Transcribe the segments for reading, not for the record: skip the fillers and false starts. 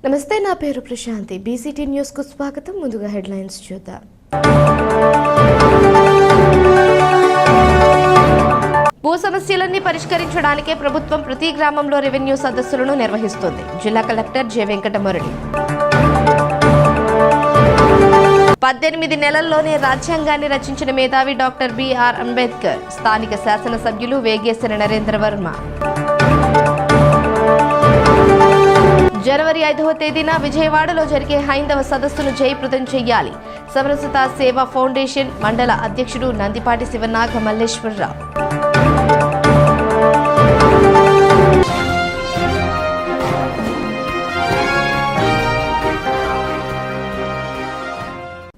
నమస్తే, నా పేరు ప్రశాంతి. బీసీటీ న్యూస్ కు స్వాగతం. ముందుగా హెడ్లైన్స్ చూద్దాం. భూ సమస్యలన్నీ పరిష్కరించడానికే ప్రభుత్వం ప్రతి గ్రామంలో రెవెన్యూ సదస్సులను నిర్వహిస్తోంది. జిల్లా కలెక్టర్ జె వెంకటమురళి. 18 నెలల్లోనే రాజ్యాంగాన్ని రచించిన మేధావి డాక్టర్ బిఆర్ అంబేద్కర్. స్థానిక శాసనసభ్యులు వేగేశ్వర నరేంద్ర వర్మ. జనవరి 5వ తేదీన విజయవాడలో జరిగే హైందవ సదస్సును జయప్రదం చేయాలి. సమరసత సేవా ఫౌండేషన్ మండల అధ్యక్షుడు నందిపాటి శివనాగ మల్లేశ్వరరావు.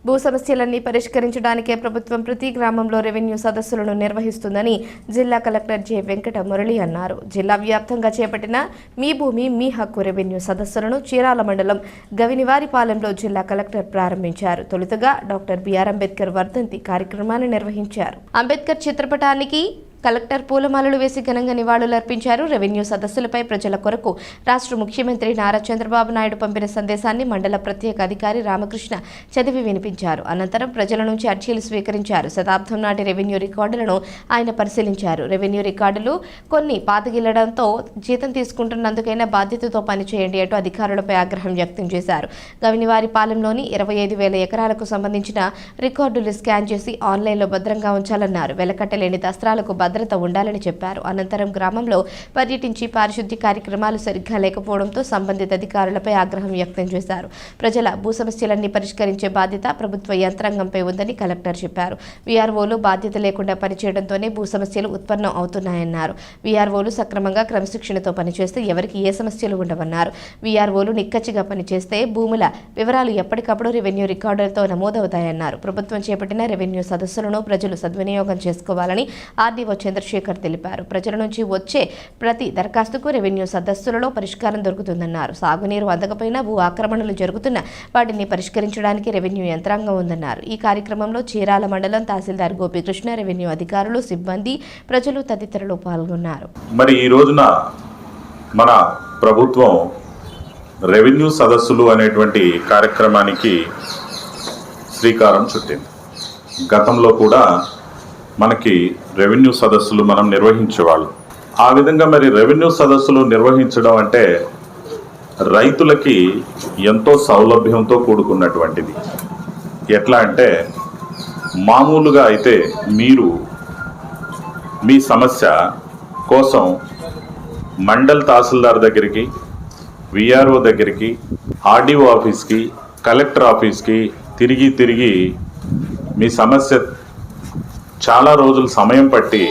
భూ సమస్యలన్నీ పరిష్కరించడానికే ప్రభుత్వం ప్రతి గ్రామంలో రెవెన్యూ సదస్సులను నిర్వహిస్తుందని జిల్లా కలెక్టర్ జె వెంకటమురళి అన్నారు. జిల్లా వ్యాప్తంగా చేపట్టిన మీ భూమి మీ హక్కు రెవెన్యూ సదస్సులను చీరాల మండలం గవినివారిపాలెంలో జిల్లా కలెక్టర్ ప్రారంభించారు. తొలుతగా డాక్టర్ బిఆర్ అంబేద్కర్ వర్ధంతి కార్యక్రమాన్ని నిర్వహించారు. అంబేద్కర్ చిత్రపటానికి కలెక్టర్ పూలమాలలు వేసి ఘనంగా నివాళులర్పించారు. రెవెన్యూ సదస్సులపై ప్రజల కొరకు రాష్ట్ర ముఖ్యమంత్రి నారా చంద్రబాబు నాయుడు పంపిన సందేశాన్ని మండల ప్రత్యేక అధికారి రామకృష్ణ చదివి వినిపించారు. అనంతరం ప్రజల నుంచి అర్జీలు స్వీకరించారు. శతాబ్దం నాటి రెవెన్యూ రికార్డులను ఆయన పరిశీలించారు. రెవెన్యూ రికార్డులు కొన్ని పాతగిల్లడంతో జీతం తీసుకుంటున్నందుకైనా బాధ్యతతో పనిచేయండి అంటూ అధికారులపై ఆగ్రహం వ్యక్తం చేశారు. గవినివారిపాలెంలోని 25,000 ఎకరాలకు సంబంధించిన రికార్డులు స్కాన్ చేసి ఆన్లైన్లో భద్రంగా ఉంచాలన్నారు. వెలకట్టలేని దస్త్రాలకు భద్రత ఉండాలని చెప్పారు. అనంతరం గ్రామంలో పర్యటించి పారిశుద్ధ్య కార్యక్రమాలు సరిగ్గా లేకపోవడంతో సంబంధిత అధికారులపై ఆగ్రహం వ్యక్తం చేశారు. ప్రజల భూ సమస్యలన్నీ పరిష్కరించే బాధ్యత ప్రభుత్వ యంత్రాంగంపై ఉందని కలెక్టర్ చెప్పారు. వీఆర్ఓలు బాధ్యత లేకుండా పనిచేయడంతోనే భూ సమస్యలు ఉత్పన్నం అవుతున్నాయన్నారు. వీఆర్ఓలు సక్రమంగా క్రమశిక్షణతో పనిచేస్తే ఎవరికి ఏ సమస్యలు ఉండవన్నారు. వీఆర్ఓలు నిక్కచ్చిగా పనిచేస్తే భూముల వివరాలు ఎప్పటికప్పుడు రెవెన్యూ రికార్డులతో నమోదవుతాయన్నారు. ప్రభుత్వం చేపట్టిన రెవెన్యూ సదస్సులను ప్రజలు సద్వినియోగం చేసుకోవాలని ఆర్డీఓ చంద్రశేఖర్ తెలిపారు. ప్రజల నుంచి వచ్చే ప్రతి దరఖాస్తుకు రెవెన్యూ సదస్సులలో పరిష్కారం దొరుకుతుందన్నారు. సాగునీరు అందకపోయినా భూ ఆక్రమణలు జరుగుతున్న వాటిని పరిష్కరించడానికి రెవెన్యూ యంత్రాంగం ఉందన్నారు. ఈ కార్యక్రమంలో చీరాల మండలం తహసీల్దార్ గోపీకృష్ణ, రెవెన్యూ అధికారులు, సిబ్బంది, ప్రజలు తదితరులు పాల్గొన్నారు. మరి ఈ రోజున మన ప్రభుత్వం రెవెన్యూ సదస్సులు అనేటువంటి కార్యక్రమానికి శ్రీకారం చుట్టింది. గతంలో కూడా మనకి రెవెన్యూ సదస్సులు మనం నిర్వహించేవాళ్ళం. ఆ విధంగా మరి రెవెన్యూ సదస్సులు నిర్వహించడం అంటే రైతులకి ఎంతో సౌలభ్యంతో కూడుకున్నటువంటిది. ఎట్లా అంటే మామూలుగా అయితే మీరు మీ సమస్య కోసం మండల్ తహసీల్దార్ దగ్గరికి, విఆర్ఓ దగ్గరికి, ఆర్డీఓ ఆఫీస్కి, కలెక్టర్ ఆఫీస్కి తిరిగి మీ సమస్య చాలా రోజులు సమయం పట్టి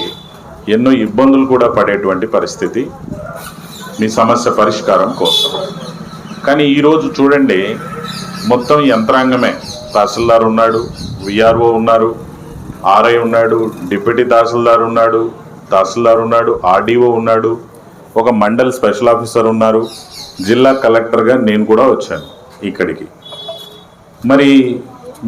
ఎన్నో ఇబ్బందులు కూడా పడేటువంటి పరిస్థితి మీ సమస్య పరిష్కారం కోసం. కానీ ఈరోజు చూడండి, మొత్తం యంత్రాంగమే. తహసీల్దార్ ఉన్నాడు, విఆర్ఓ ఉన్నారు, ఆర్ఐ ఉన్నాడు, డిప్యూటీ తహసీల్దార్ ఉన్నాడు, ఆర్డీఓ ఉన్నాడు, ఒక మండల్ స్పెషల్ ఆఫీసర్ ఉన్నారు, జిల్లా కలెక్టర్గా నేను కూడా వచ్చాను ఇక్కడికి. మరి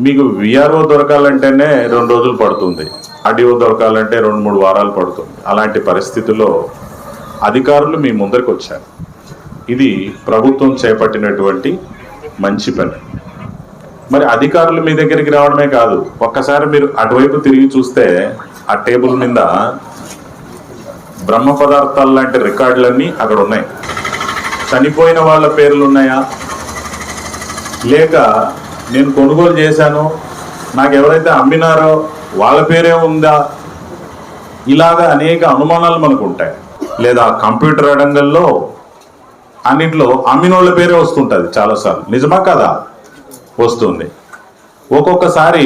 మీకు విఆర్ఓ దొరకాలంటేనే 2 రోజులు పడుతుంది, ఆర్డీఓ దొరకాలంటే 2-3 వారాలు పడుతుంది. అలాంటి పరిస్థితుల్లో అధికారులు మీ ముందరికి వచ్చారు. ఇది ప్రభుత్వం చేపట్టినటువంటి మంచి పని. మరి అధికారులు మీ దగ్గరికి రావడమే కాదు, ఒక్కసారి మీరు అటువైపు తిరిగి చూస్తే ఆ టేబుల్ మీద బ్రహ్మ పదార్థాలు లాంటి రికార్డులన్నీ అక్కడ ఉన్నాయి. చనిపోయిన వాళ్ళ పేర్లు ఉన్నాయా, లేక నేను కొనుగోలు చేశాను, నాకు ఎవరైతే అమ్మినారో వాళ్ళ పేరే ఉందా, ఇలాగా అనేక అనుమానాలు మనకు ఉంటాయి. లేదా కంప్యూటర్ రంగంలో అన్నింటిలో అమ్మినోళ్ళ పేరే వస్తుంటుంది చాలాసార్లు. నిజమా కదా? వస్తుంది. ఒక్కొక్కసారి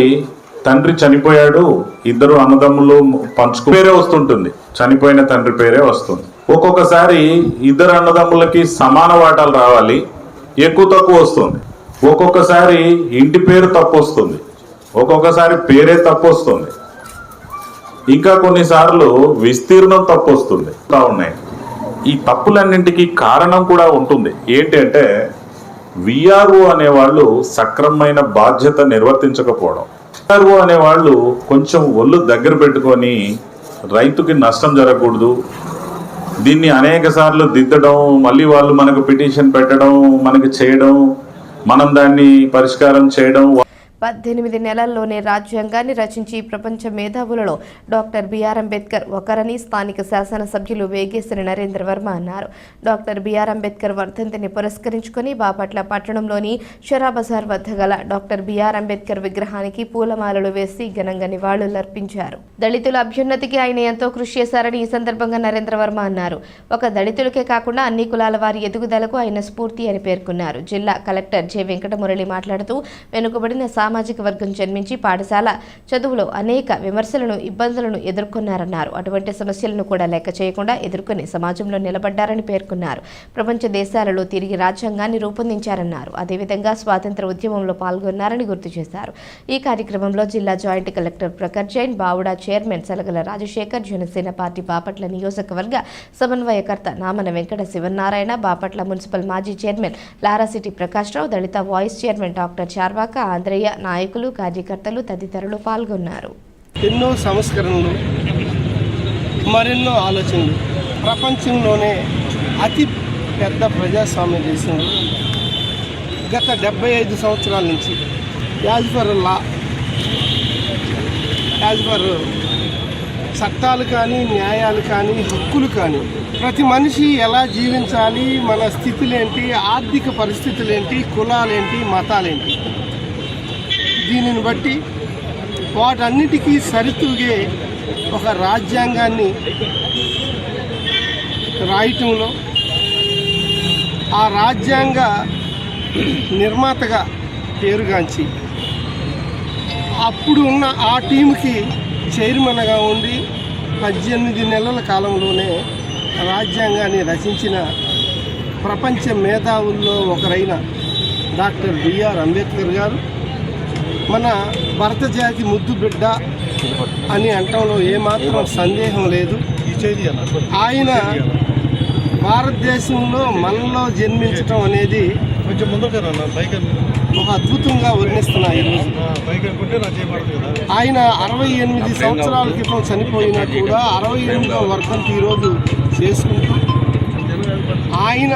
తండ్రి చనిపోయాడు, 2 అన్నదమ్ములు పంచుకు పేరే వస్తుంటుంది, చనిపోయిన తండ్రి పేరే వస్తుంది. ఒక్కొక్కసారి 2 అన్నదమ్ములకి సమాన వాటాలు రావాలి, ఎక్కువ తక్కువ వస్తుంది. ఒక్కొక్కసారి ఇంటి పేరు తప్పు వస్తుంది, ఒక్కొక్కసారి పేరే తప్పు వస్తుంది, ఇంకా కొన్నిసార్లు విస్తీర్ణం తప్పు వస్తుంది. ఉన్నాయి. ఈ తప్పులన్నింటికి కారణం కూడా ఉంటుంది. ఏంటంటే విఆర్ఓ అనేవాళ్ళు సక్రమమైన బాధ్యత నిర్వర్తించకపోవడం. విఆర్ఓ అనేవాళ్ళు కొంచెం ఒళ్ళు దగ్గర పెట్టుకొని రైతుకి నష్టం జరగకూడదు, దీన్ని అనేక సార్లు దిద్దడం, మళ్ళీ వాళ్ళు మనకు పిటిషన్ పెట్టడం, మనకు చేయడం, మనం దాన్ని పరిష్కారం చేయడం. 18 నెలల్లోనే రాజ్యాంగాన్ని రచించి ప్రపంచ మేధావులలో డాక్టర్ బిఆర్ అంబేద్కర్ ఒకరని స్థానిక శాసనసభ్యులు వేగేశ్వరి నరేంద్ర వర్మ అన్నారు. డాక్టర్ బిఆర్ అంబేద్కర్ వర్ధంతిని పురస్కరించుకుని బాపట్ల పట్టణంలోని షరాబజార్ వద్ద గల డాక్టర్ బిఆర్ అంబేద్కర్ విగ్రహానికి పూలమాలలు వేసి ఘనంగా నివాళులర్పించారు. దళితుల అభ్యున్నతికి ఆయన ఎంతో కృషి చేశారని ఈ సందర్భంగా నరేంద్ర వర్మ అన్నారు. ఒక దళితులకే కాకుండా అన్ని కులాల వారి ఎదుగుదలకు ఆయన స్ఫూర్తి అని పేర్కొన్నారు. జిల్లా కలెక్టర్ జె వెంకటమురళి మాట్లాడుతూ వెనుకబడిన సామాజిక వర్గం జన్మించి పాఠశాల చదువులో అనేక విమర్శలను, ఇబ్బందులను ఎదుర్కొన్నారన్నారు. అటువంటి సమస్యలను కూడా లెక్క చేయకుండా ఎదుర్కొని సమాజంలో నిలబడ్డారని పేర్కొన్నారు. ప్రపంచ దేశాలలో తిరిగి రాజ్యాంగాన్ని రూపొందించారన్నారు. అదేవిధంగా స్వాతంత్ర ఉద్యమంలో పాల్గొన్నారని గుర్తు చేశారు. ఈ కార్యక్రమంలో జిల్లా joint collector Prakhar Jain, BAUDA chairman Salagala Rajasekhar, Janasena party Bapatla నియోజకవర్గ సమన్వయకర్త నామన వెంకట శివనారాయణ, బాపట్ల మున్సిపల్ మాజీ చైర్మన్ లారాసిటీ Prakashrao, Dalit voice chairman doctor Charvaka, Andhrayya, నాయకులు, కార్యకర్తలు తదితరులు పాల్గొన్నారు. ఎన్నో సంస్కరణలు, మరెన్నో ఆలోచనలు, ప్రపంచంలోనే అతి పెద్ద ప్రజాస్వామ్య దేశంలో గత 75 సంవత్సరాల నుంచి యాజ్ పర్ చట్టాలు కానీ, న్యాయాలు కానీ, హక్కులు కానీ, ప్రతి మనిషి ఎలా జీవించాలి, మన స్థితులేంటి, ఆర్థిక పరిస్థితులేంటి, కులాలేంటి, మతాలేంటి, దీనిని బట్టి వాటన్నిటికీ సరితూగే ఒక రాజ్యాంగాన్ని రాయటంలో, ఆ రాజ్యాంగ నిర్మాతగా పేరుగాంచి అప్పుడు ఉన్న ఆ టీంకి చైర్మన్గా ఉండి 18 నెలల కాలంలోనే రాజ్యాంగాన్ని రచించిన ప్రపంచ మేధావుల్లో ఒకరైన డాక్టర్ బిఆర్ అంబేద్కర్ గారు మన భరత జాతి ముద్దు బిడ్డ అని అంటంలో ఏమాత్రం సందేహం లేదు. ఆయన భారతదేశంలో మనలో జన్మించడం అనేది ఒక అద్భుతంగా వర్ణిస్తున్నాయి. ఆయన 68 సంవత్సరాల క్రితం చనిపోయినా కూడా 68వ వర్ధంతి ఈరోజు చేసుకుంటూ ఆయన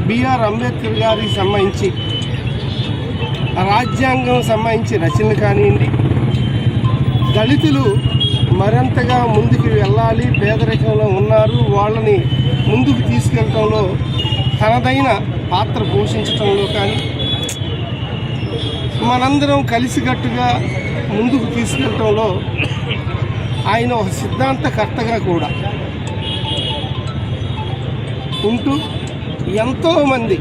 బిఆర్ అంబేద్కర్ గారికి సంబంధించి రాజ్యాంగం సంబంధించి రచనలు కానివ్వండి, దళితులు మరింతగా ముందుకు వెళ్ళాలి, పేదరికంలో ఉన్నారు, వాళ్ళని ముందుకు తీసుకెళ్ళటంలో తనదైన పాత్ర పోషించడంలో కానీ, మనందరం కలిసికట్టుగా ముందుకు తీసుకెళ్ళటంలో ఆయన ఒక సిద్ధాంతకర్తగా కూడా ఉంటూ ఎంతోమంది,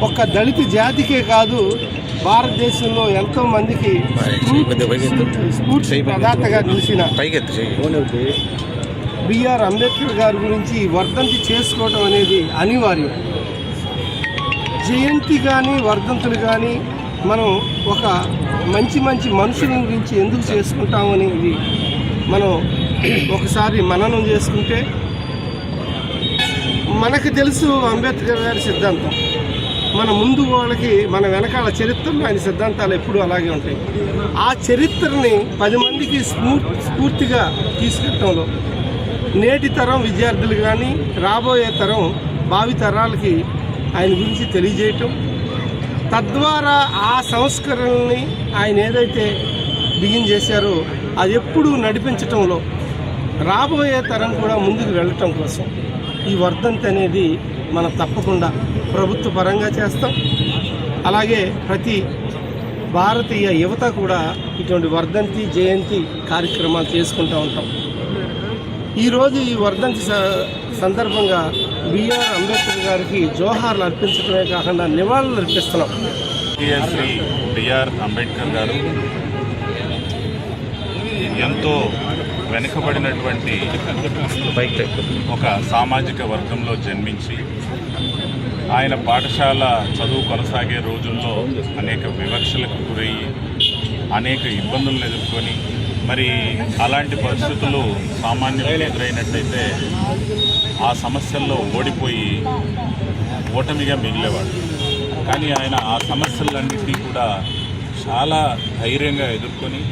ఒక్క దళిత జాతికే కాదు భారతదేశంలో ఎంతోమందికి స్ఫూర్తి ప్రదాతగా నిలిచిన బిఆర్ అంబేద్కర్ గారి గురించి వర్ధంతి చేసుకోవడం అనేది అనివార్యం. జయంతి కానీ, వర్ధంతులు కానీ మనం ఒక మంచి మనుషుల గురించి ఎందుకు చేసుకుంటామనేది మనం ఒకసారి మననం చేసుకుంటే మనకు తెలుసు అంబేద్కర్ గారి సిద్ధాంతం. మన ముందు వాళ్ళకి, మన వెనకాల చరిత్రలో ఆయన సిద్ధాంతాలు ఎప్పుడూ అలాగే ఉంటాయి. ఆ చరిత్రని 10 మందికి స్ఫూర్తిగా తీసుకెళ్ళటంలో నేటి తరం విద్యార్థులు కానీ, రాబోయే తరం భావి తరాలకి ఆయన గురించి తెలియజేయటం, తద్వారా ఆ సంస్కరణల్ని ఆయన ఏదైతే బిగిన్ చేశారో అది ఎప్పుడూ నడిపించటంలో రాబోయే తరం కూడా ముందుకు వెళ్ళటం కోసం ఈ వర్ధంతి అనేది మనం తప్పకుండా ప్రభుత్వ పరంగా చేస్తాం. అలాగే ప్రతి భారతీయ యువత కూడా ఇటువంటి వర్ధంతి, జయంతి కార్యక్రమాలు చేసుకుంటూ ఉంటాం. ఈరోజు ఈ వర్ధంతి సందర్భంగా బిఆర్ అంబేద్కర్ గారికి జోహార్లు అర్పించడమే కాకుండా నివాళులు అర్పిస్తున్నాం. శ్రీ బిఆర్ అంబేద్కర్ గారు ఎంతో వెనుకబడినటువంటి ఒక సామాజిక వర్గంలో జన్మించి ఆయన పాఠశాల చదువు కొనసాగే రోజుల్లో అనేక వివక్షలకు గురయ్యి అనేక ఇబ్బందులను ఎదుర్కొని, మరి అలాంటి పరిస్థితులు సామాన్యులకు ఎదురైనట్టయితే ఆ సమస్యల్లో ఓడిపోయి ఓటమిగా మిగిలేవాడు. కానీ ఆయన ఆ సమస్యలన్నింటినీ కూడా చాలా ధైర్యంగా ఎదుర్కొని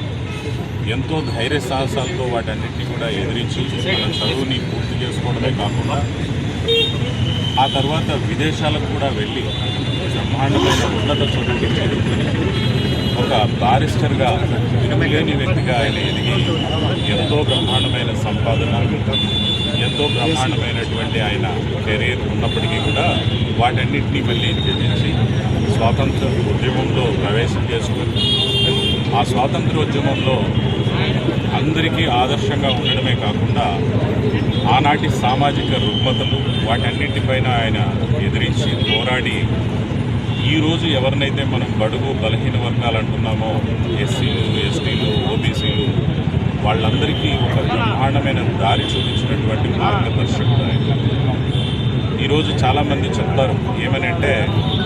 ఎంతో ధైర్య సాహసాలతో వాటన్నిటిని కూడా ఎదిరించి మన చదువుని పూర్తి చేసుకోవడమే కాకుండా ఆ తర్వాత విదేశాలకు కూడా వెళ్ళి బ్రహ్మాండమైన ఉన్నత చదువులు చదువుకొని ఒక బారిస్టర్గా తిరుగులేని వ్యక్తిగా ఆయన ఎదిగి ఎంతో బ్రహ్మాండమైన సంపాదన, ఎంతో బ్రహ్మాండమైనటువంటి ఆయన కెరీర్ ఉన్నప్పటికీ కూడా వాటన్నిటినీ మళ్ళీ త్యజించి స్వాతంత్ర ఉద్యమంలో ప్రవేశం చేసుకుని ఆ స్వాతంత్రోద్యమంలో అందరికీ ఆదర్శంగా ఉండడమే కాకుండా ఆనాటి సామాజిక రుగ్మతలు వాటన్నిటిపైన ఆయన ఎదిరించి పోరాడి ఈరోజు ఎవరినైతే మనం బడుగు బలహీన వర్గాలు అంటున్నామో ఎస్సీలు, ఎస్టీలు, ఓబీసీలు వాళ్ళందరికీ ఒక బ్రహ్మాండమైన దారి చూపించినటువంటి మార్గదర్శకుడు ఆయన. ఈరోజు చాలామంది చెప్తారు ఏమనంటే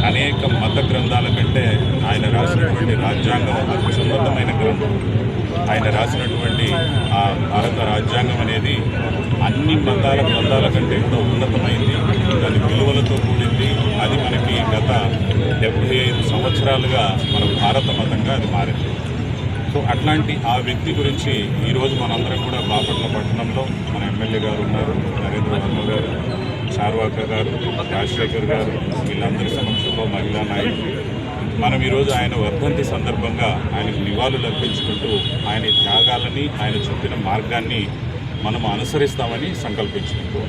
అనేక మత గ్రంథాల కంటే ఆయన రాసినటువంటి రాజ్యాంగం అత్యున్నతమైన గ్రంథం. ఆయన రాసినటువంటి ఆ భారత రాజ్యాంగం అనేది అన్ని మతాల గ్రంథాల కంటే కూడా ఉన్నతమైంది, దాని విలువలతో కూడింది. అది మనకి గత 75 సంవత్సరాలుగా మన భారత మతంగా అది మారింది. సో అట్లాంటి ఆ వ్యక్తి గురించి ఈరోజు మనందరం కూడా బాపట్ల పట్టణంలో మన ఎమ్మెల్యే గారు ఉన్నారు, నరేంద్ర వర్మ గారు, చార్వాక గారు, రాజశేఖర్ గారు, వీళ్ళందరి సమక్షంలో మహిళా నాయకులు మనం ఈరోజు ఆయన వర్ధంతి సందర్భంగా ఆయనకు నివాళులు అర్పించుకుంటూ ఆయన త్యాగాలని, ఆయన చూపిన మార్గాన్ని మనం అనుసరిస్తామని సంకల్పించుకుంటూ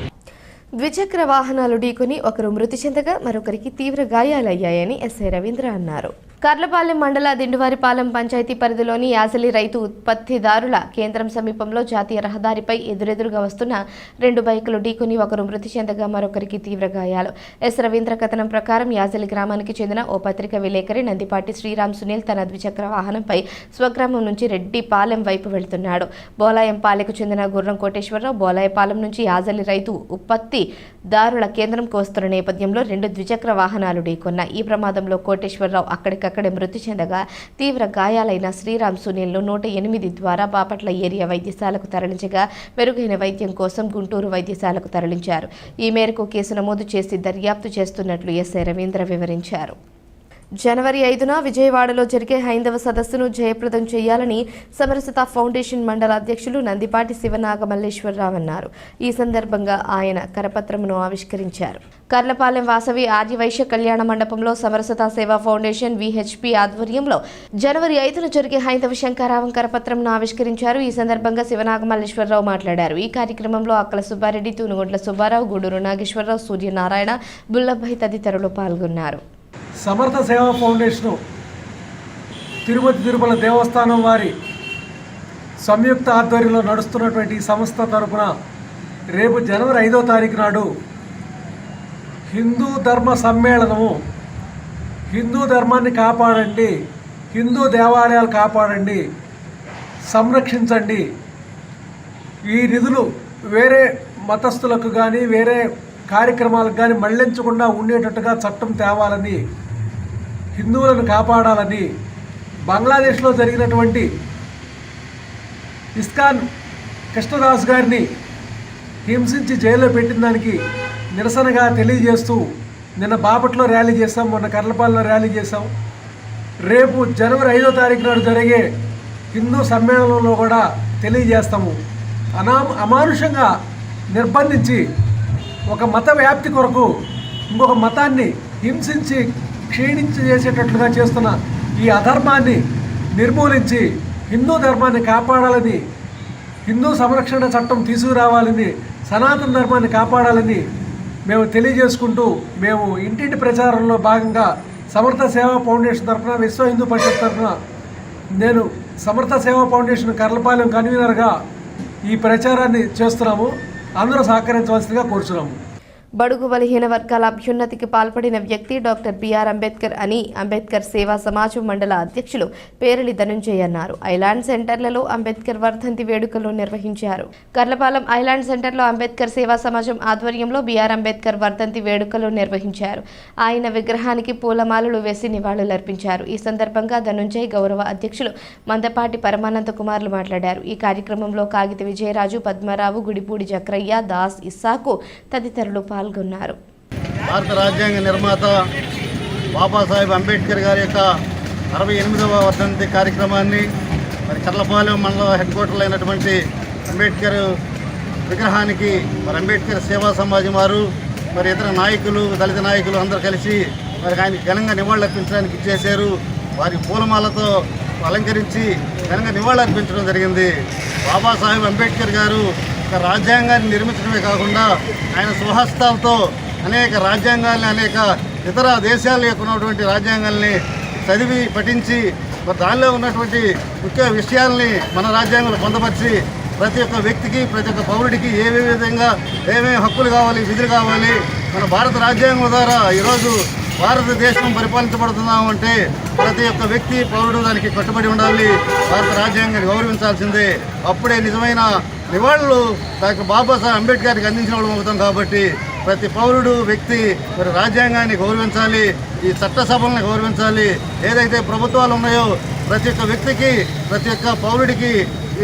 ద్విచక్ర వాహనాలు ఢీకొని ఒకరు మృతి చెందగా మరొకరికి తీవ్ర గాయాలయ్యాయని ఎస్ఐ రవీంద్ర అన్నారు. కర్లపాలెం మండల దిండువారిపాలెం పంచాయతీ పరిధిలోని యాసలి రైతు ఉత్పత్తిదారుల కేంద్రం సమీపంలో జాతీయ రహదారిపై ఎదురెదురుగా వస్తున్న 2 బైకులు ఢీకొని ఒకరు మృతి చెందగా మరొకరికి తీవ్ర గాయాలు. ఎస్ రవీంద్ర కథనం ప్రకారం యాసలి గ్రామానికి చెందిన ఓ పత్రిక విలేకరి నందిపాటి శ్రీరామ్ సునీల్ తన ద్విచక్ర వాహనంపై స్వగ్రామం నుంచి రెడ్డిపాలెం వైపు వెళ్తున్నాడు. బోలాయంపాలెకు చెందిన గుర్రం కోటేశ్వరరావు బోలాయపాలెం నుంచి యాసలి రైతు ఉత్పత్తిదారుల కేంద్రంకు వస్తున్న నేపథ్యంలో 2 ద్విచక్ర వాహనాలు ఢీకొన్న ఈ ప్రమాదంలో కోటేశ్వరరావు అక్కడే మృతి చెందగా తీవ్ర గాయాలైన శ్రీరామ్ సునీల్ను 108 ద్వారా బాపట్ల ఏరియా వైద్యశాలకు తరలించగా మెరుగైన వైద్యం కోసం గుంటూరు వైద్యశాలకు తరలించారు. ఈ మేరకు కేసు నమోదు చేసి దర్యాప్తు చేస్తున్నట్లు ఎస్ఐ రవీంద్ర వివరించారు. జనవరి 5న విజయవాడలో జరిగే హైందవ సదస్సును జయప్రదం చేయాలని సమరసత ఫౌండేషన్ మండల అధ్యక్షులు నందిపాటి శివనాగమల్లేశ్వరరావు అన్నారు. ఈ సందర్భంగా ఆయన కరపత్రమును ఆవిష్కరించారు. కర్లపాలెం వాసవి ఆర్యవైశ్య కళ్యాణ మండపంలో సమరసత సేవా ఫౌండేషన్ విహెచ్పి ఆధ్వర్యంలో జనవరి 5న జరిగే హైందవ శంకరావం కరపత్రంను ఆవిష్కరించారు. ఈ సందర్భంగా శివనాగమల్లేశ్వరరావు మాట్లాడారు. ఈ కార్యక్రమంలో అక్కల సుబ్బారెడ్డి, తూనుగుంట్ల సుబ్బారావు, గూడూరు నాగేశ్వరరావు, సూర్యనారాయణ, బుల్లభాయ్ తదితరులు పాల్గొన్నారు. సమర్థ సేవా ఫౌండేషను తిరుపతి తిరుమల దేవస్థానం వారి సంయుక్త ఆధ్వర్యంలో నడుస్తున్నటువంటి ఈ సంస్థ తరపున రేపు జనవరి 5వ తారీఖు నాడు హిందూ ధర్మ సమ్మేళనము, హిందూ ధర్మాన్ని కాపాడండి, హిందూ దేవాలయాలు కాపాడండి, సంరక్షించండి, ఈ నిధులు వేరే మతస్థులకు కానీ వేరే కార్యక్రమాలకు కానీ మళ్లించకుండా ఉండేటట్టుగా చట్టం తేవాలని, హిందువులను కాపాడాలని, బంగ్లాదేశ్లో జరిగినటువంటి ఇస్కాన్ కృష్ణదాస్ గారిని హింసించి జైల్లో పెట్టిన దానికి నిరసనగా తెలియజేస్తూ నిన్న బాపట్లో ర్యాలీ చేశాం, మొన్న కర్లపాలెంలో ర్యాలీ చేశాం. రేపు జనవరి 5వ తారీఖు నాడు జరిగే హిందూ సమ్మేళనంలో కూడా తెలియజేస్తాము. అమానుషంగా నిర్బంధించి ఒక మత వ్యాప్తి కొరకు ఇంకొక మతాన్ని హింసించి క్షీణించి చేసేటట్లుగా చేస్తున్న ఈ అధర్మాన్ని నిర్మూలించి హిందూ ధర్మాన్ని కాపాడాలని, హిందూ సంరక్షణ చట్టం తీసుకురావాలని, సనాతన ధర్మాన్ని కాపాడాలని మేము తెలియజేసుకుంటూ మేము ఇంటింటి ప్రచారంలో భాగంగా సమర్థ సేవా ఫౌండేషన్ తరఫున, విశ్వ హిందూ పరిషత్ తరఫున నేను సమర్థ సేవా ఫౌండేషన్ కర్లపాలెం కన్వీనర్గా ఈ ప్రచారాన్ని చేస్తున్నాము. అందరూ సహకరించవలసిందిగా కోరుచున్నాము. బడుగు బలహీన వర్గాల అభ్యున్నతికి పాల్పడిన వ్యక్తి డాక్టర్ బిఆర్ అంబేద్కర్ అని అంబేద్కర్ సేవా సమాజం మండల అధ్యక్షులు పేరలి ధనుంజయ్ అన్నారు. ఐలాండ్ సెంటర్లలో అంబేద్కర్ వర్ధంతి వేడుకలు నిర్వహించారు. కర్లపాలెం ఐలాండ్ సెంటర్లో అంబేద్కర్ సేవా సమాజం ఆధ్వర్యంలో బిఆర్ అంబేద్కర్ వర్ధంతి వేడుకలు నిర్వహించారు. ఆయన విగ్రహానికి పూలమాలలు వేసి నివాళులర్పించారు. ఈ సందర్భంగా ధనుంజయ్ గౌరవ అధ్యక్షులు మందపాటి పరమానంద కుమార్లు మాట్లాడారు. ఈ కార్యక్రమంలో కాగిత విజయరాజు, పద్మరావు, గుడిపూడి జక్రయ్య, దాస్, ఇస్సాకు తదితరులు పాల్గొన్నారు. భారత రాజ్యాంగ నిర్మాత బాబాసాహెబ్ అంబేద్కర్ గారి యొక్క 68వ వర్ధంతి కార్యక్రమాన్ని మరి కర్లపాలెం మండలం హెడ్ క్వార్టర్లో అయినటువంటి అంబేద్కర్ విగ్రహానికి మరి అంబేద్కర్ సేవా సమాజం వారు మరి ఇతర నాయకులు, దళిత నాయకులు అందరూ కలిసి మరి ఆయనకి ఘనంగా నివాళులర్పించడానికి ఇచ్చేశారు. వారి పూలమాలతో అలంకరించి ఘనంగా నివాళులర్పించడం జరిగింది. బాబాసాహెబ్ అంబేద్కర్ గారు ఒక రాజ్యాంగాన్ని నిర్మించడమే కాకుండా ఆయన స్వహస్తాలతో అనేక రాజ్యాంగాల్ని, అనేక ఇతర దేశాల యొక్క ఉన్నటువంటి రాజ్యాంగాల్ని చదివి పఠించి మరి దానిలో ఉన్నటువంటి ముఖ్య విషయాల్ని మన రాజ్యాంగంలో పొందపరిచి ప్రతి ఒక్క వ్యక్తికి, ప్రతి ఒక్క పౌరుడికి ఏ విధంగా ఏమేమి హక్కులు కావాలి, విధులు కావాలి, మన భారత రాజ్యాంగం ద్వారా ఈరోజు భారతదేశం పరిపాలించబడుతున్నామంటే ప్రతి ఒక్క వ్యక్తి, పౌరుడు దానికి కట్టుబడి ఉండాలి. భారత రాజ్యాంగాన్ని గౌరవించాల్సిందే. అప్పుడే నిజమైన నివాళులు డాక్టర్ బాబాసాహెబ్ అంబేద్కర్కి అందించిన వాళ్ళు అవుతాం. కాబట్టి ప్రతి పౌరుడు, వ్యక్తి మరి రాజ్యాంగాన్ని గౌరవించాలి, ఈ చట్టసభలను గౌరవించాలి. ఏదైతే ప్రభుత్వాలు ఉన్నాయో ప్రతి ఒక్క వ్యక్తికి, ప్రతి ఒక్క పౌరుడికి,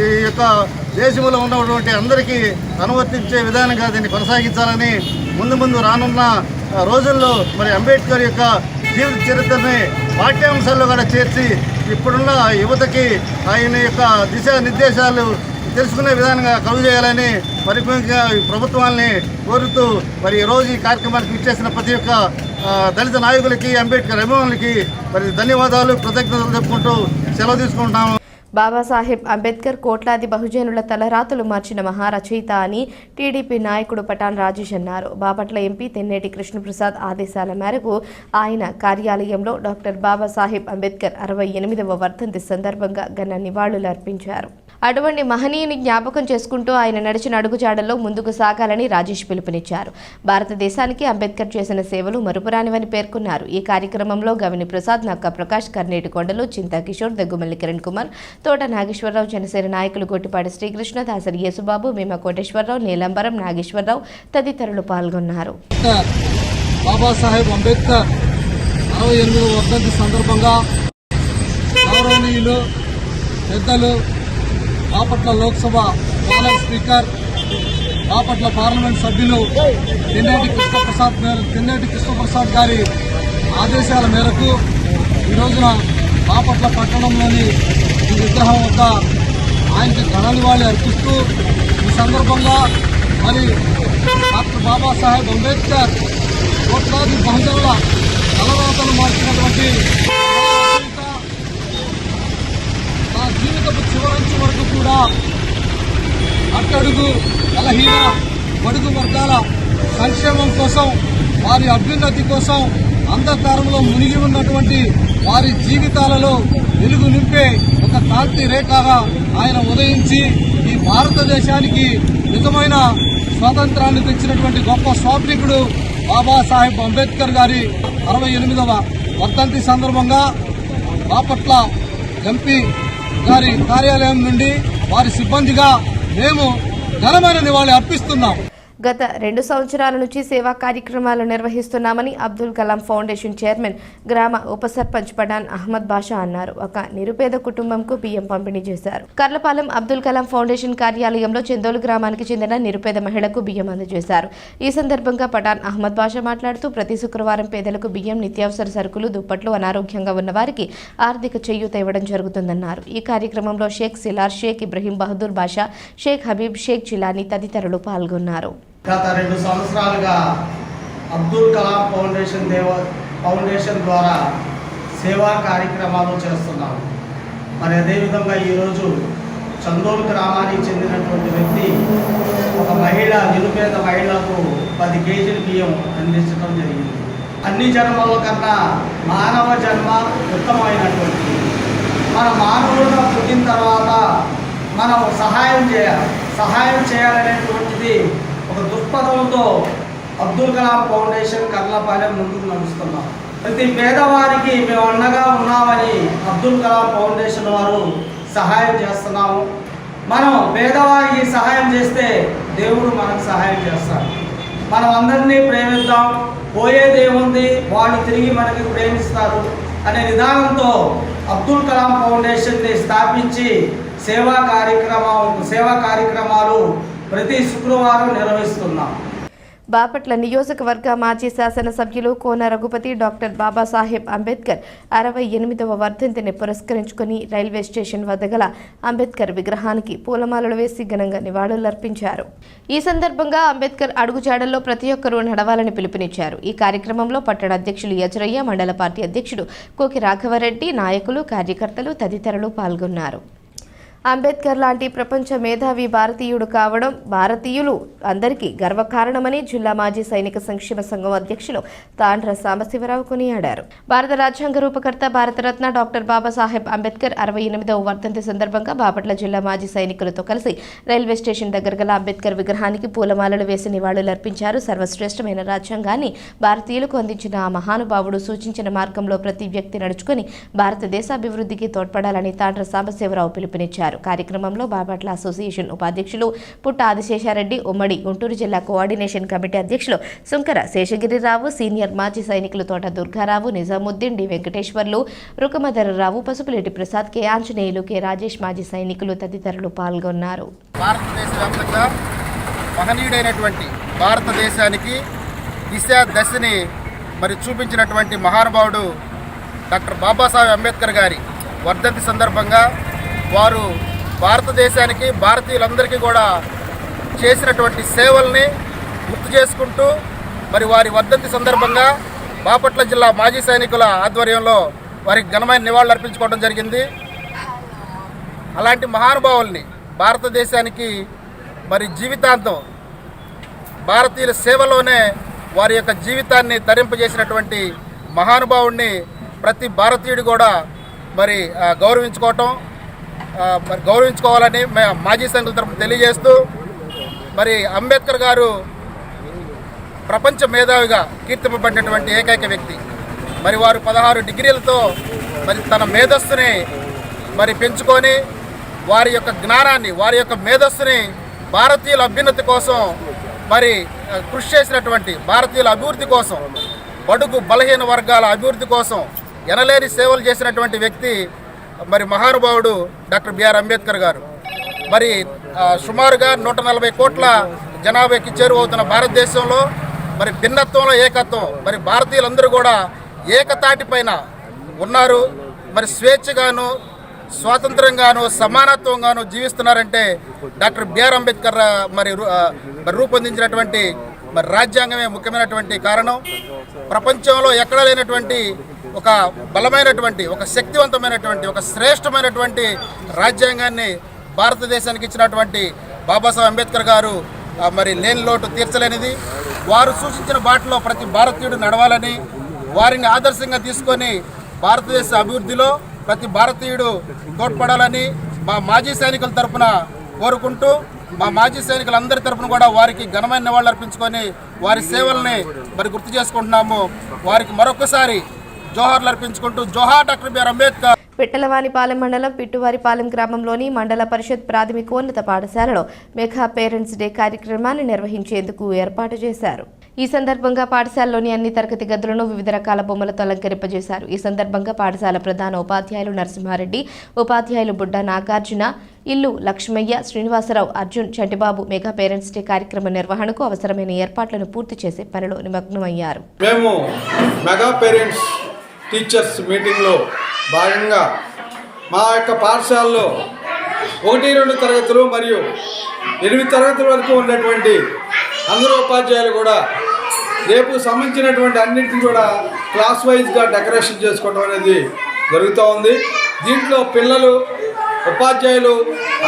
ఈ యొక్క దేశంలో ఉన్నటువంటి అందరికీ అనువర్తించే విధానంగా దీన్ని కొనసాగించాలని ముందు రానున్న రోజుల్లో మరి అంబేద్కర్ యొక్క జీవిత చరిత్రని పాఠ్యాంశాల్లో కూడా చేర్చి ఇప్పుడున్న యువతకి ఆయన యొక్క దిశానిర్దేశాలు తెలుసుకునే విధానంగా కలుగు చేయాలని మరి ముఖ్యంగా ప్రభుత్వాన్ని కోరుతూ మరి ఈరోజు ఈ కార్యక్రమానికి ఇచ్చేసిన ప్రతి ఒక్క దళిత నాయకులకి, అంబేద్కర్ అభిమానులకి మరి ధన్యవాదాలు, కృతజ్ఞతలు చెప్పుకుంటూ సెలవు తీసుకుంటాము. బాబాసాహెబ్ అంబేద్కర్ కోట్లాది బహుజనుల తలరాతులు మార్చిన మహారచయిత అని టీడీపీ నాయకుడు పఠాన్ రాజేష్ అన్నారు. బాపట్ల ఎంపీ తెన్నేటి కృష్ణప్రసాద్ ఆదేశాల మేరకు ఆయన కార్యాలయంలో డాక్టర్ బాబాసాహెబ్ అంబేద్కర్ 68వ వర్ధంతి సందర్భంగా ఘన నివాళులు అర్పించారు. అటువంటి మహనీయుని జ్ఞాపకం చేసుకుంటూ ఆయన నడిచిన అడుగుజాడల్లో ముందుకు సాగాలని రాజేష్ పిలుపునిచ్చారు. భారతదేశానికి అంబేద్కర్ చేసిన సేవలు మరుపురానివని పేర్కొన్నారు. ఈ కార్యక్రమంలో గవిని ప్రసాద్, నక్క ప్రకాష్, కర్నేటి కొండలు, చింతా కిషోర్, దగ్గుమల్లి కిరణ్ కుమార్, తోట నాగేశ్వరరావు, జనసేన నాయకులు గొట్టిపాటి శ్రీకృష్ణ, దాసరి యేసుబాబు, భీమ కోటేశ్వరరావు, నీలంబరం నాగేశ్వరరావు తదితరులు పాల్గొన్నారు. బాబాసాహెబ్ అంబేద్కర్ 68వ వర్ధంతి సందర్భంగా గౌరవనీయులు పెద్దలు బాపట్ల లోక్సభ మాజీ స్పీకర్, బాపట్ల పార్లమెంట్ సభ్యులు తెన్నేటి కృష్ణప్రసాద్ గారి ఆదేశాల మేరకు ఈ రోజున బాపట్ల పట్టణంలోని ఈ విగ్రహం వద్ద ఆయనకి ఘన నివాళి అర్పిస్తూ ఈ సందర్భంగా మరి డాక్టర్ బాబాసాహెబ్ అంబేద్కర్ కోట్లాది బహుజనుల తలరాతలు మార్చినటువంటి నా జీవితపు చివరంచు వరకు కూడా అట్టడుగు, బలహీన, బడుగు వర్గాల సంక్షేమం కోసం, వారి అభ్యున్నతి కోసం అంధకారంలో మునిగి ఉన్నటువంటి వారి జీవితాలలో వెలుగు నింపే ఒక కాంతి రేఖగా ఆయన ఉదయించి ఈ భారతదేశానికి నిజమైన స్వాతంత్రాన్ని తెచ్చినటువంటి గొప్ప స్వాప్నికుడు బాబాసాహెబ్ అంబేద్కర్ గారి 68వ వర్ధంతి సందర్భంగా బాపట్ల ఎంపీ గారి కార్యాలయం నుండి వారి సిబ్బందిగా మేము ఘనమైన నివాళి అర్పిస్తున్నాం. గత 2 సంవత్సరాల నుంచి సేవా కార్యక్రమాలు నిర్వహిస్తున్నామని అబ్దుల్ కలాం ఫౌండేషన్ చైర్మన్, గ్రామ ఉప సర్పంచ్ పఠాన్ అహ్మద్ బాషా అన్నారు. ఒక నిరుపేద కుటుంబంకు బియ్యం పంపిణీ చేశారు. కర్లపాలెం అబ్దుల్ కలాం ఫౌండేషన్ కార్యాలయంలో చందోలు గ్రామానికి చెందిన నిరుపేద మహిళకు బియ్యం అందజేశారు. ఈ సందర్భంగా పఠాన్ అహ్మద్ బాషా మాట్లాడుతూ ప్రతి శుక్రవారం పేదలకు బియ్యం, నిత్యావసర సరుకులు, దుప్పట్లు, అనారోగ్యంగా ఉన్న వారికి ఆర్థిక చేయూత ఇవ్వడం జరుగుతుందన్నారు. ఈ కార్యక్రమంలో షేక్ సిలార్, షేక్ ఇబ్రహీం బహదూర్ బాషా, షేక్ హబీబ్, షేక్ జిలానీ తదితరులు పాల్గొన్నారు. గత 2 సంవత్సరాలుగా అబ్దుల్ కలాం ఫౌండేషన్ ద్వారా సేవా కార్యక్రమాలు చేస్తున్నాము. మరి అదేవిధంగా ఈరోజు చందోలు గ్రామానికి చెందినటువంటి వ్యక్తి ఒక మహిళ, నిరుపేద మహిళకు 10 కేజీల బియ్యం అందించడం జరిగింది. అన్ని జన్మల కన్నా మానవ జన్మ ఉత్తమమైనటువంటి, మన మానవులుగా పుట్టిన తర్వాత మనం సహాయం చేయాలనేటువంటిది ఒక దృక్పథంతో అబ్దుల్ కలాం ఫౌండేషన్ కర్లపాలెం ముందుకు నడుస్తున్నాం. ప్రతి పేదవారికి మేము అండగా ఉన్నామని అబ్దుల్ కలాం ఫౌండేషన్ వారు సహాయం చేస్తున్నాము. మనం పేదవారికి సహాయం చేస్తే దేవుడు మనకు సహాయం చేస్తాడు. మనం అందరినీ ప్రేమిద్దాం, పోయేదేముంది, వాళ్ళు తిరిగి మనకి ప్రేమిస్తారు అనే విధానంతో అబ్దుల్ కలాం ఫౌండేషన్ని స్థాపించి సేవా కార్యక్రమాలు ప్రతి శుక్రవారం నిర్వహిస్తున్నాం. బాపట్ల నియోజకవర్గ మాజీ శాసనసభ్యులు కోన రఘుపతి డాక్టర్ బాబాసాహెబ్ అంబేద్కర్ 68వ వర్ధంతిని పురస్కరించుకుని రైల్వే స్టేషన్ వద్ద గల అంబేద్కర్ విగ్రహానికి పూలమాలలు వేసి ఘనంగా నివాళులర్పించారు. ఈ సందర్భంగా అంబేద్కర్ అడుగుజాడల్లో ప్రతి ఒక్కరూ నడవాలని పిలుపునిచ్చారు. ఈ కార్యక్రమంలో పట్టణ అధ్యక్షులు యజరయ్య, మండల పార్టీ అధ్యక్షుడు కోకి రాఘవరెడ్డి, నాయకులు, కార్యకర్తలు తదితరులు పాల్గొన్నారు. అంబేద్కర్ లాంటి ప్రపంచ మేధావి భారతీయుడు కావడం భారతీయులు అందరికీ గర్వకారణమని జిల్లా మాజీ సైనిక సంక్షేమ సంఘం అధ్యక్షులు తాండ్ర సాంబశివరావు కొనియాడారు. భారత రాజ్యాంగ రూపకర్త భారతరత్న డాక్టర్ బాబాసాహెబ్ అంబేద్కర్ 68వ వర్ధంతి సందర్భంగా బాపట్ల జిల్లా మాజీ సైనికులతో కలిసి రైల్వే స్టేషన్ దగ్గర గల అంబేద్కర్ విగ్రహానికి పూలమాలలు వేసి నివాళులర్పించారు. సర్వశ్రేష్టమైన రాజ్యాంగాన్ని భారతీయులకు అందించిన ఆ మహానుభావుడు సూచించిన మార్గంలో ప్రతి వ్యక్తి నడుచుకుని భారతదేశ అభివృద్ధికి తోడ్పడాలని తాండ్ర సాంబశివరావు పిలుపునిచ్చారు. కార్యక్రమంలో బాపట్ల అసోసియేషన్ ఉపాధ్యక్షులు పుట్ట ఆదిశేషారెడ్డి, ఉమ్మడి గుంటూరు జిల్లా కోఆర్డినేషన్ కమిటీ అధ్యక్షులు సుంకర శేషగిరిరావు, సీనియర్ మాజీ సైనికులు Thota Durgarao, Nizamuddin, D Venkateswarlu, Rukamadhararao, Pasupuleti Prasad, K Anjaneyulu, K Rajesh మాజీ సైనికులు తదితరులు పాల్గొన్నారు. భారతదేశ వ్యాప్తంగా మహనీయుడైనటువంటి భారతదేశానికి దిశ దశని చూపించినటువంటి మహానుభావుడు డాక్టర్ బాబాసాహెబ్ అంబేద్కర్ గారి వర్ధంతి సందర్భంగా వారు భారతదేశానికి, భారతీయులందరికీ కూడా చేసినటువంటి సేవల్ని గుర్తు చేసుకుంటూ వారి వర్ధంతి సందర్భంగా బాపట్ల జిల్లా మాజీ సైనికుల ఆధ్వర్యంలో వారికి ఘనమైన నివాళులు అర్పించుకోవడం జరిగింది. అలాంటి మహానుభావుల్ని భారతదేశానికి జీవితాంతం భారతీయుల సేవలోనే వారి యొక్క జీవితాన్ని తరింపజేసినటువంటి మహానుభావుడిని ప్రతి భారతీయుడు కూడా గౌరవించుకోవాలని మాజీ సైనికుల తరఫున తెలియజేస్తూ అంబేద్కర్ గారు ప్రపంచ మేధావిగా కీర్తింపబడినటువంటి ఏకైక వ్యక్తి. వారు 16 డిగ్రీలతో తన మేధస్సుని పెంచుకొని వారి యొక్క జ్ఞానాన్ని, వారి యొక్క మేధస్సుని భారతీయుల అభ్యున్నతి కోసం కృషి చేసినటువంటి, భారతీయుల అభివృద్ధి కోసం, బడుగు బలహీన వర్గాల అభివృద్ధి కోసం ఎనలేని సేవలు చేసినటువంటి వ్యక్తి మహానుభావుడు డాక్టర్ బిఆర్ అంబేద్కర్ గారు. సుమారుగా 140 కోట్ల జనాభాకి చేరువవుతున్న భారతదేశంలో భిన్నత్వంలో ఏకత్వం, భారతీయులందరూ కూడా ఏకతాటిపైన ఉన్నారు. స్వేచ్ఛగాను, స్వాతంత్రంగాను, సమానత్వంగాను జీవిస్తున్నారంటే డాక్టర్ బిఆర్ అంబేద్కర్ రూపొందించినటువంటి రాజ్యాంగమే ముఖ్యమైనటువంటి కారణం. ప్రపంచంలో ఎక్కడా లేనటువంటి ఒక బలమైనటువంటి, ఒక శక్తివంతమైనటువంటి, ఒక శ్రేష్టమైనటువంటి రాజ్యాంగాన్ని భారతదేశానికి ఇచ్చినటువంటి బాబాసాహెబ్ అంబేద్కర్ గారు లేని లోటు తీర్చలేనిది. వారు సూచించిన బాటలో ప్రతి భారతీయుడు నడవాలని, వారిని ఆదర్శంగా తీసుకొని భారతదేశ అభివృద్ధిలో ప్రతి భారతీయుడు తోడ్పడాలని మా మాజీ సైనికుల తరఫున కోరుకుంటూ, మా మాజీ సైనికులందరి తరఫున కూడా వారికి ఘనమైన నివాళులు అర్పించుకొని వారి సేవల్ని గుర్తు చేసుకుంటున్నాము. వారికి మరొకసారి జోహార్లు అర్పించుకుంటూ జోహార్ డాక్టర్ బిఆర్ అంబేద్కర్. పిట్టలవానిపాలెం మండలం పిట్టువారిపాలెం గ్రామంలోని మండల పరిషత్ ప్రాథమికోన్నత పాఠశాలలో మెగా పేరెంట్స్ డే కార్యక్రమాన్ని నిర్వహించేందుకు ఏర్పాటు చేశారు. ఈ సందర్భంగా పాఠశాలలోని అన్ని తరగతి గదులను వివిధ రకాల బొమ్మలతో అలంకరింపజేశారు. ఈ సందర్భంగా పాఠశాల ప్రధాన ఉపాధ్యాయులు నరసింహారెడ్డి, ఉపాధ్యాయులు Budda Nagarjuna, Illu Lakshmayya, Srinivasarao, Arjun, Chantibabu mega parents day కార్యక్రమ నిర్వహణకు అవసరమైన ఏర్పాట్లను పూర్తి చేసే పనిలో నిమగ్నమయ్యారు. మేము మెగా పేరెంట్స్ టీచర్స్ మీటింగ్లో భాగంగా మా యొక్క పాఠశాలలో 1-2 తరగతులు మరియు 8 తరగతుల వరకు ఉన్నటువంటి అందరూ ఉపాధ్యాయులు కూడా రేపు సంబంధించినటువంటి అన్నింటినీ కూడా క్లాస్ వైజ్గా డెకరేషన్ చేసుకోవడం అనేది జరుగుతూ ఉంది. దీంట్లో పిల్లలు, ఉపాధ్యాయులు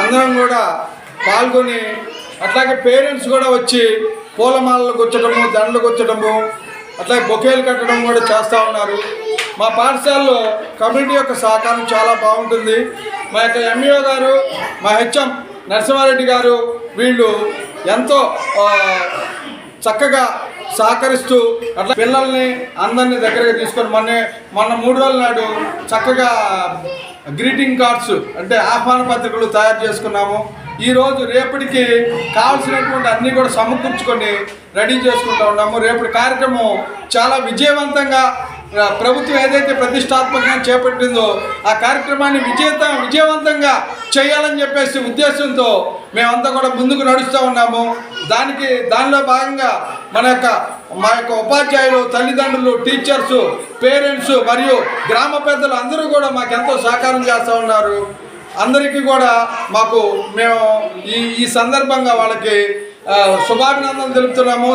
అందరం కూడా పాల్గొని, అట్లాగే పేరెంట్స్ కూడా వచ్చి పూలమాలలు గుచ్చడము, దండలు గుచ్చడము, అట్లాగే బొకేలు కట్టడం కూడా చేస్తూ ఉన్నారు. మా పాఠశాలలో కమ్యూనిటీ యొక్క సహకారం చాలా బాగుంటుంది. మా యొక్క ఎంఈఓ గారు, మా హెచ్ఎం నరసింహారెడ్డి గారు వీళ్ళు ఎంతో చక్కగా సహకరిస్తూ అట్లా పిల్లల్ని అందరినీ దగ్గరగా తీసుకొని మొన్న 3 రోజుల నాడు చక్కగా గ్రీటింగ్ కార్డ్స్ అంటే ఆహ్వాన పత్రికలు తయారు చేసుకున్నాము. ఈరోజు రేపటికి కావాల్సినటువంటి అన్నీ కూడా సమకూర్చుకొని రెడీ చేసుకుంటూ ఉన్నాము. రేపటి కార్యక్రమం చాలా విజయవంతంగా ప్రభుత్వం ఏదైతే ప్రతిష్టాత్మకంగా చేపట్టిందో ఆ కార్యక్రమాన్ని విజయవంతంగా చేయాలని చెప్పేసి ఉద్దేశంతో మేమంతా కూడా ముందుకు నడుస్తూ ఉన్నాము. దానిలో భాగంగా మా యొక్క ఉపాధ్యాయులు, తల్లిదండ్రులు, టీచర్సు, పేరెంట్స్ మరియు గ్రామ పెద్దలు అందరూ కూడా మాకు ఎంతో సహకారం చేస్తూ ఉన్నారు. అందరికీ కూడా మేము ఈ సందర్భంగా వాళ్ళకి శుభాభినందనలు తెలుపుతున్నాము.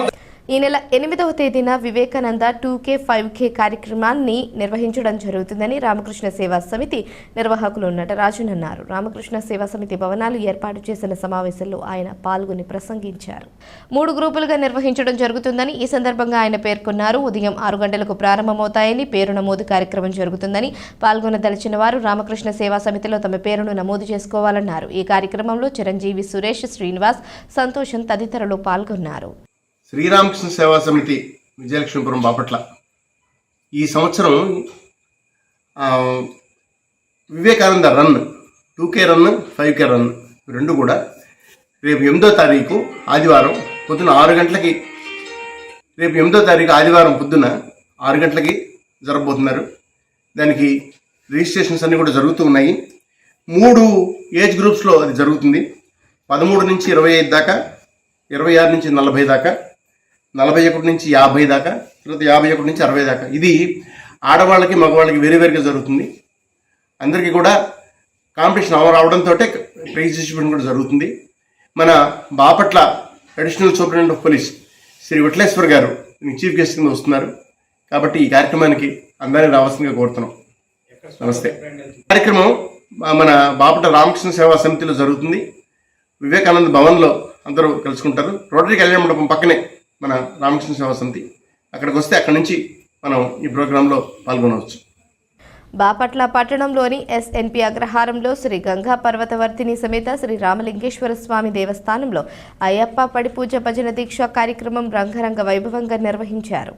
ఈ నెల 8వ తేదీన వివేకానంద 2K 5K కార్యక్రమాన్ని నిర్వహించడం జరుగుతుందని రామకృష్ణ సేవా సమితి నిర్వాహకులు నటరాజన్ అన్నారు. రామకృష్ణ సేవా సమితి భవనాలు ఏర్పాటు చేసిన సమావేశంలో ఆయన పాల్గొని ప్రసంగించారు. 3 గ్రూపులుగా నిర్వహించడం జరుగుతుందని ఈ సందర్భంగా ఆయన పేర్కొన్నారు. ఉదయం 6 గంటలకు ప్రారంభమవుతాయని, పేరు నమోదు కార్యక్రమం జరుగుతుందని, పాల్గొనదలిచిన వారు రామకృష్ణ సేవా సమితిలో తమ పేరును నమోదు చేసుకోవాలన్నారు. ఈ కార్యక్రమంలో చిరంజీవి, సురేష్, శ్రీనివాస్, సంతోషం తదితరులు పాల్గొన్నారు. శ్రీరామకృష్ణ సేవా సమితి విజయలక్ష్మీపురం బాపట్ల ఈ సంవత్సరం Vivekananda run 2K run 5K run రెండు కూడా రేపు 8వ తారీఖు ఆదివారం పొద్దున 6 గంటలకి రేపు 8వ తారీఖు ఆదివారం పొద్దున 6 గంటలకి జరగబోతున్నారు. దానికి రిజిస్ట్రేషన్స్ అన్నీ కూడా జరుగుతూ ఉన్నాయి. 3 ఏజ్ గ్రూప్స్లో అది జరుగుతుంది. 13 నుంచి 25 దాకా, 26 నుంచి 40 దాకా, 41 నుంచి 50 దాకా, తర్వాత 51 నుంచి 60 దాకా. ఇది ఆడవాళ్ళకి మగవాళ్ళకి వేరువేరుగా జరుగుతుంది. అందరికీ కూడా కాంపిటీషన్ అవడంతో ప్రైజ్ డిస్ట్రిబ్యూషన్ కూడా జరుగుతుంది. మన Bapatla additional superintendent of police Shri Vitthaleshwar గారు చీఫ్ గెస్ట్ కింద వస్తున్నారు. కాబట్టి ఈ కార్యక్రమానికి అందరినీ రావాల్సిందిగా కోరుతున్నాం. నమస్తే. కార్యక్రమం మన బాపట్ల రామకృష్ణ సేవా సమితిలో జరుగుతుంది. వివేకానంద భవన్లో అందరూ కలుసుకుంటారు. రోటరీ కళ్యాణ మండపం పక్కనే మన రామకృష్ణ సేవా సమితి. అక్కడికి వస్తే అక్కడి నుంచి మనం ఈ ప్రోగ్రాంలో పాల్గొనవచ్చు. బాపట్ల పట్టణంలోని SNP అగ్రహారంలో శ్రీ గంగా పర్వతవర్తిని సమేత శ్రీ రామలింగేశ్వర స్వామి దేవస్థానంలో అయ్యప్ప పడిపూజ భజన దీక్ష కార్యక్రమం రంగరంగ వైభవంగా నిర్వహించారు.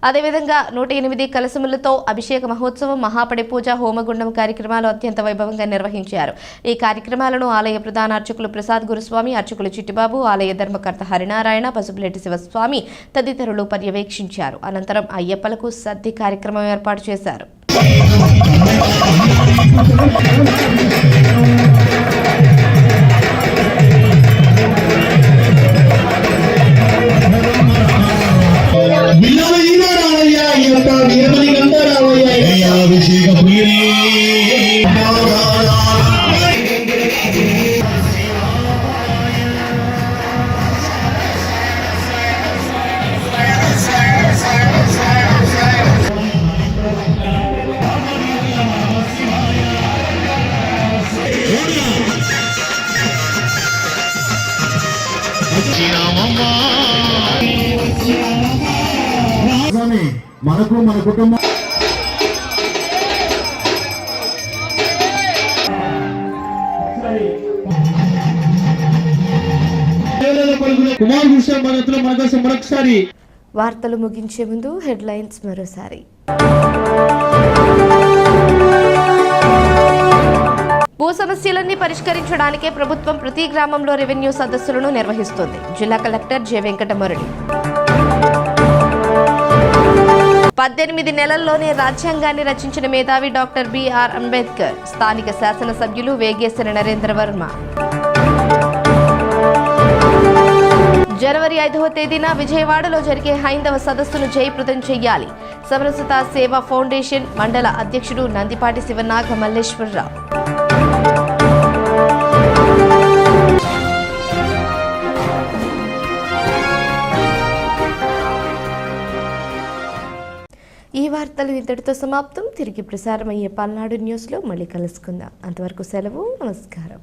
అదేవిధంగా 108 కలశములతో అభిషేక మహోత్సవం, మహాపడి పూజ, హోమగుండం కార్యక్రమాలు అత్యంత వైభవంగా నిర్వహించారు. ఈ కార్యక్రమాలను ఆలయ ప్రధాన అర్చకులు ప్రసాద్ గురుస్వామి, అర్చకులు చిట్టిబాబు, ఆలయ ధర్మకర్త హరినారాయణ, పసుపులేటి శివస్వామి తదితరులు పర్యవేక్షించారు. అనంతరం అయ్యప్పలకు సద్ది కార్యక్రమం ఏర్పాటు చేశారు. మనకు మన కుటుంబం మరొకసారి వార్తలు ముగించే ముందు హెడ్లైన్స్ మరోసారి. భూ సమస్యలన్నీ పరిష్కరించడానికే ప్రభుత్వం ప్రతి గ్రామంలో రెవెన్యూ సదస్సులను నిర్వహిస్తోంది. జిల్లా కలెక్టర్ జె వెంకటమురళి. 18 నెలల్లోనే రాజ్యాంగాన్ని రచించిన మేధావి డాక్టర్ బిఆర్ అంబేద్కర్. స్థానిక శాసనసభ్యులు వేగేశ్వర నరేంద్ర వర్మ. జనవరి 5వ తేదీన విజయవాడలో జరిగే హైందవ సదస్సును జయప్రదం చేయాలి. సమరసత సేవా ఫౌండేషన్ మండల అధ్యక్షుడు నందిపాటి శివనాగ మల్లేశ్వరరావు. ఈ వార్తలు ఇంతటితో సమాప్తం. తిరిగి ప్రసారమయ్యే పల్నాడు న్యూస్లో మళ్ళీ కలుసుకుందాం. అంతవరకు సెలవు. నమస్కారం.